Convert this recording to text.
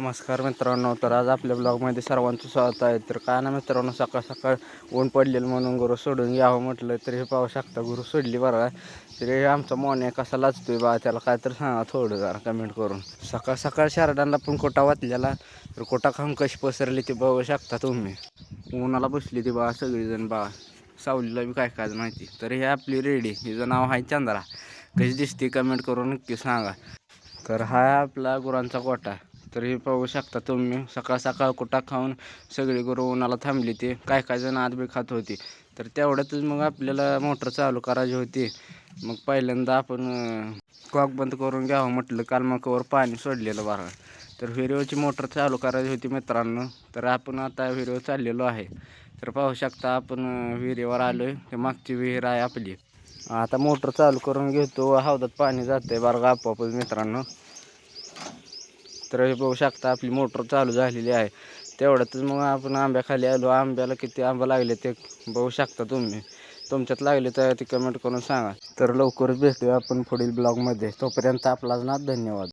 नमस्कार मित्रांनो. तर आज आपल्या ब्लॉगमध्ये सर्वांचं स्वागत आहे. तर काय ना मित्रांनो, सकाळ सकाळ ऊन पडलेलं म्हणून गुरु सोडून घ्यावं म्हटलं. तर हे पाहू शकता गुरु सोडली बरं आहे. तर हे आमचा मोन्या कसा लाजतोय बा, त्याला काय तर सांगा थोडं जरा कमेंट करून. सकाळ सकाळ शारदांना पण कोटा वाचलेला, तर कोटा खाऊन कशी पसरली ते बघू शकता तुम्ही. उन्हाला बसली ती बा सगळीजण बा, सावलीला बी काय काय माहिती. तर हे आपली रेडी, हिचं नाव आहे चंद्रा. कशी दिसते कमेंट करून नक्की सांगा. तर हा आपला गुरांचा गोठा. तर हे पाहू शकता तुम्ही, सकाळ सकाळ कुटा खाऊन सगळी गुरं उन्हाला थांबली. ते काय काय जण आत बी खात होती. तर तेवढ्यातच मग आपल्याला मोटर चालू करायची होती. मग पहिल्यांदा आपण कॉक बंद करून घ्यावं म्हटलं, काल मकावर पाणी सोडलेलं बरं. तर विहिरीवरची मोटर चालू करायची होती मित्रांनो. तर आपण आता विहिरीवर चाललेलो आहे. तर पाहू शकता आपण विहिरीवर आलो आहे. ते मागची विहीर आहे आपली. आता मोटर चालू करून घेतो, हौदात पाणी जाते बरं का आपोआपच मित्रांनो. तर हे बघू शकता आपली मोटर चालू झालेली आहे. तेवढ्यातच मग आपण आंब्याखाली आलो. आंब्याला किती आंबा लागले ते बघू शकता तुम्ही. तुमच्यात लागले तर ती कमेंट करून सांगा. तर लवकरच भेटूया आपण पुढील ब्लॉगमध्ये. तोपर्यंत आपला ना धन्यवाद.